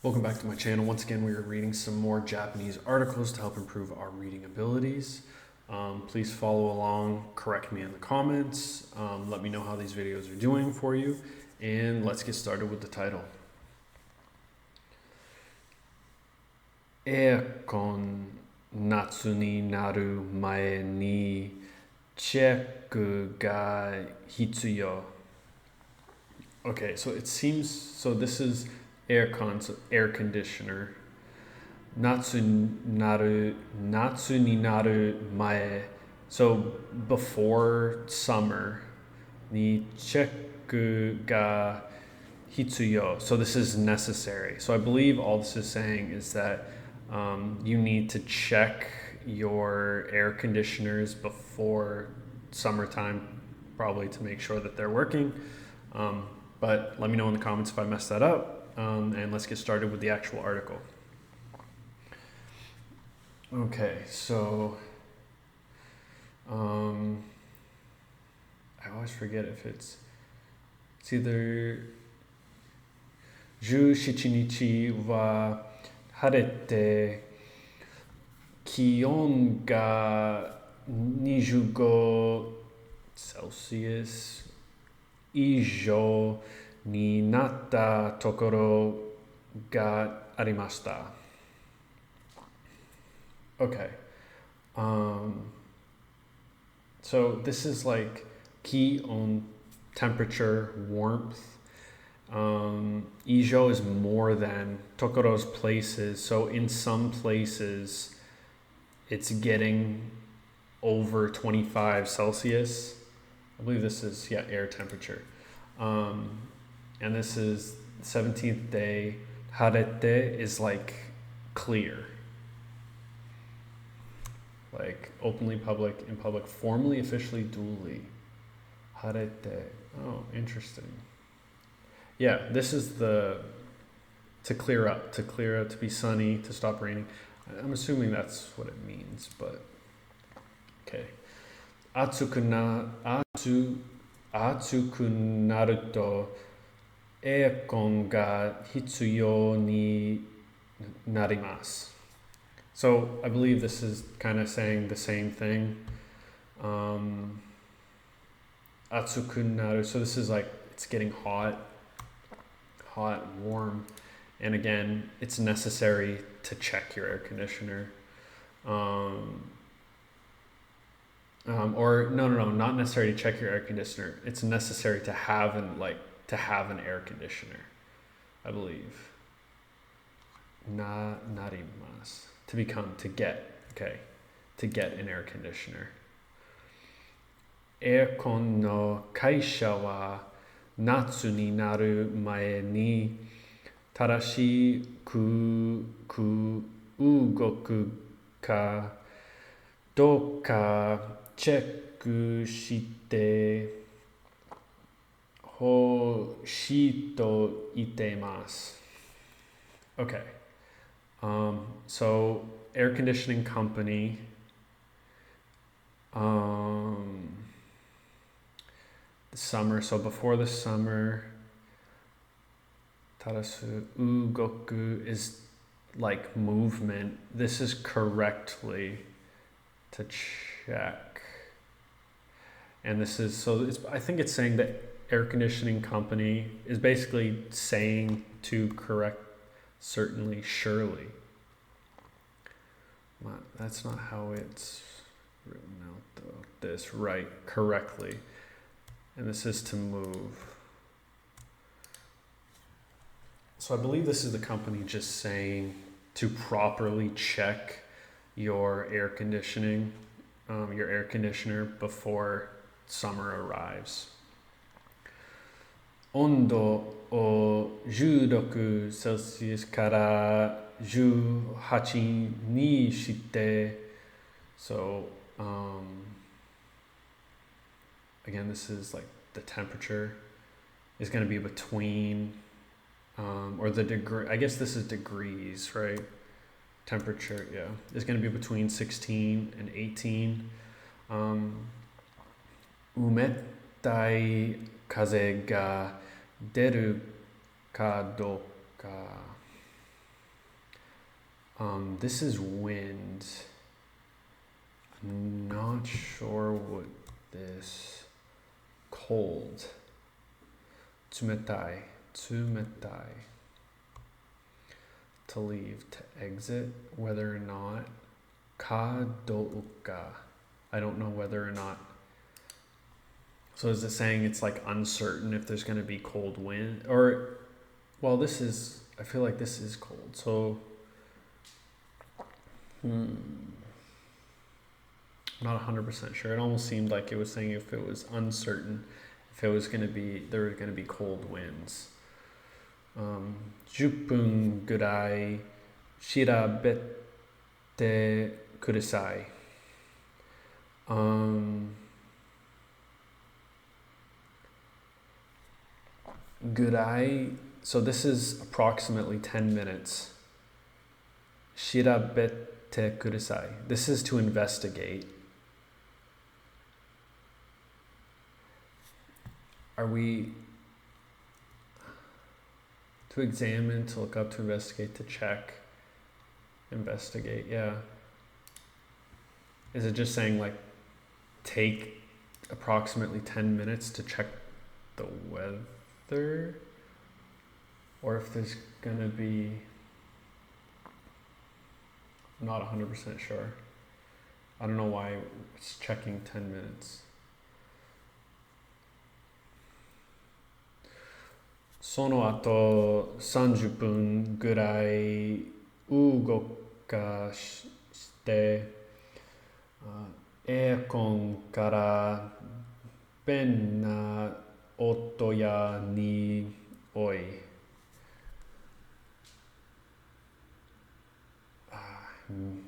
Welcome back to my channel. Once again, we are reading some more Japanese articles to help improve our reading abilities. Please follow along, correct me in the comments, let me know how these videos are doing for you, and let's get started with the title. エアコン夏になる前にチェックが必要. Okay, so it seems, so this is air conditioner. Natsu ni naru mae. So before summer, ni chekku ga hitsuyo. So this is necessary. So I believe all this is saying is that you need to check your air conditioners before summertime, probably to make sure that they're working. But let me know in the comments if I messed that up, and let's get started with the actual article. Okay, so I always forget if it's either 17日は晴れて気温が25セルシウス以上になったところがありました。Okay. So this is like ki on temperature, warmth. Ijo is more than, tokoro's places. So in some places, it's getting over 25 Celsius. I believe this is, air temperature. And this is 17th day. Harete is like clear. Like openly public, in public, formally, officially, duly. Harete. Oh, interesting. Yeah, this is to clear up, to be sunny, to stop raining. I'm assuming that's what it means, but okay. Atsuku naru to aircon ga hitsuyo ni narimasu. So I believe this is kind of saying the same thing. Atsuku naru. So this is like it's getting hot, warm, and again, it's necessary to check your air conditioner. Or no, not necessary to check your air conditioner. It's necessary to have an air conditioner, I believe. Narimasu. To get an air conditioner. Aircon no kaisha wa natsu ni naru mae ni tarashiku ugoku ka doka chekku shite hoshito itemasu. Okay. So air conditioning company, the summer, so before the summer, tarasu ugoku is like movement. This is correctly to check. And this is, I think it's saying that air conditioning company is basically saying to correct certainly, surely. That's not how it's written out though. This, right, correctly. And this is to move. So I believe this is the company just saying to properly check your air conditioning, your air conditioner before summer arrives. Ondo o 16 Celsius kara 18 ni shite. So, again, this is like the temperature is going to be between, or the degree, I guess this is degrees, right? Temperature, is going to be between 16 and 18. Umetai kaze ga deru ka douka. This is wind. I'm not sure what this. Cold. Tsumetai. Tsumetai. To leave, to exit, whether or not. Ka douka. I don't know whether or not. So is it saying it's like uncertain if there's going to be cold wind? Or, well, this is, I feel like this is cold. So, not 100% sure. It almost seemed like it was saying if it was uncertain, if it was going to be, there were going to be cold winds. 10分ぐらい調べてください。Gurai, so this is approximately 10 minutes. 調べてください. This is to investigate. Are we to examine, to look up, to investigate, to check, investigate, yeah. Is it just saying like take approximately 10 minutes to check the weather? Or if there's gonna be, I'm not 100% sure. I don't know why it's checking 10 minutes. その後30分ぐらい動かしてエアコンから変な音や匂い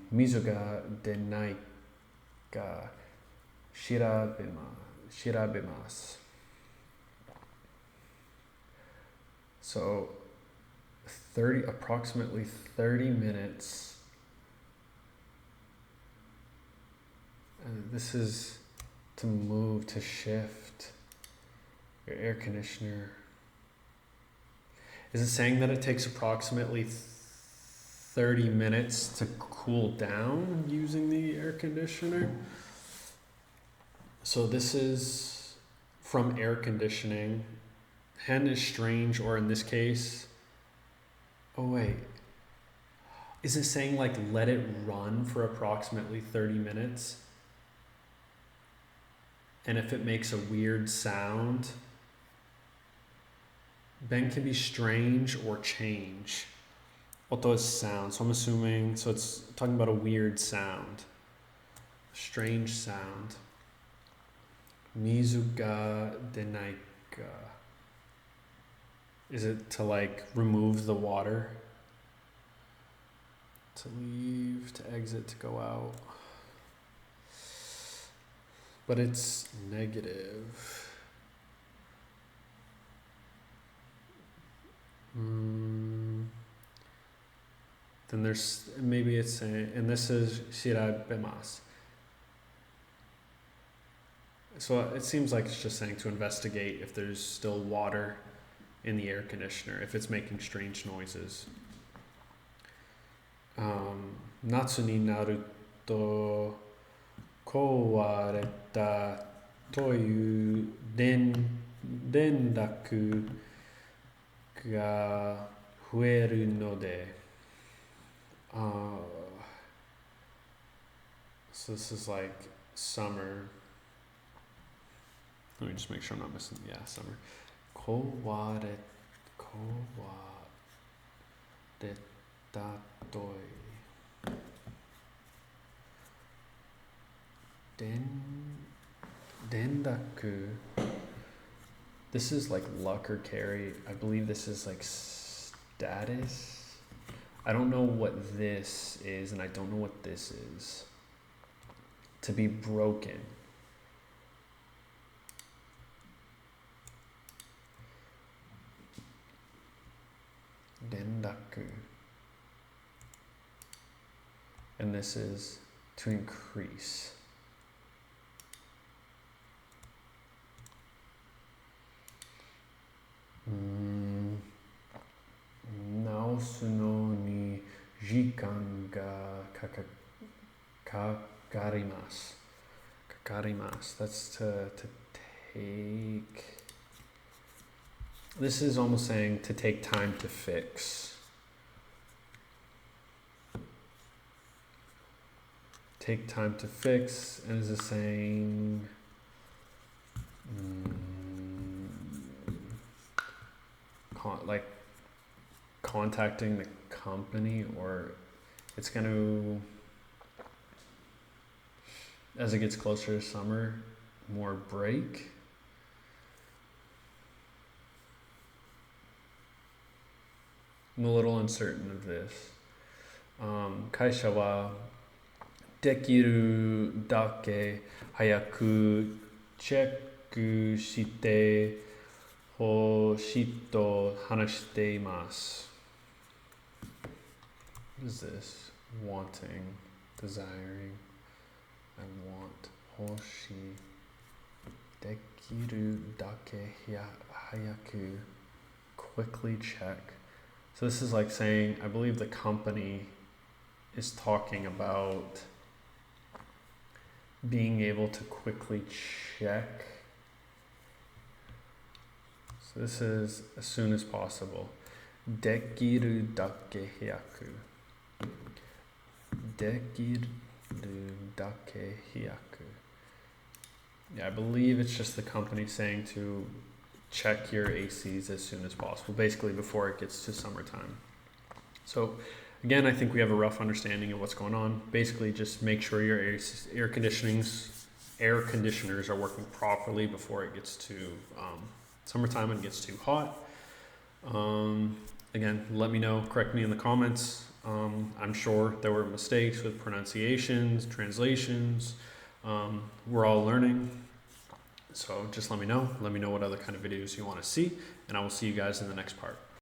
水が出ないか調べます。So approximately 30 minutes. And this is to move, to shift your air conditioner. Is it saying that it takes approximately 30 minutes to cool down using the air conditioner? So this is from air conditioning. Hen is strange, or in this case, oh wait, is it saying like let it run for approximately 30 minutes? And if it makes a weird sound, ben can be strange or change. Oto is sound, so I'm assuming, so it's talking about a weird sound, strange sound. Mizu ga denai ga. Is it to like remove the water? To leave, to exit, to go out. But it's negative. Then there's, maybe it's saying, and this is shirabemas. So it seems like it's just saying to investigate if there's still water in the air conditioner, if it's making strange noises. Natsu ni naru to kowareta toyu denraku ga fueru node. So this is like summer. Let me just make sure I'm not missing. Yeah, summer. Kowareta toi. Dendaku. This is like luck or carry. I believe this is like status. I don't know what this is, and I don't know what this is. To be broken. Dendaku. And this is to increase. Naosu no ni Jikan ga kakarimasu. Kakarimasu. That's to take. This is almost saying to take time to fix. Take time to fix, and is it saying like contacting the company, or it's going to, as it gets closer to summer, more break. I'm a little uncertain of this. Kaisha wa dekiru dake hayaku checku shite hoshito hanashite imasu. What is this? Wanting, desiring. I want. Hoshi dekiru dake hayaku. Quickly check. So this is like saying, I believe the company is talking about being able to quickly check. So this is as soon as possible. Dekiru dake hyaku. Dekiru dake hyaku. Yeah, I believe it's just the company saying to check your ACs as soon as possible, basically before it gets to summertime. So again, I think we have a rough understanding of what's going on. Basically, just make sure your air conditioners are working properly before it gets to summertime and gets too hot. Again, let me know, correct me in the comments. I'm sure there were mistakes with pronunciations, translations. We're all learning. So just let me know what other kind of videos you want to see, and I will see you guys in the next part.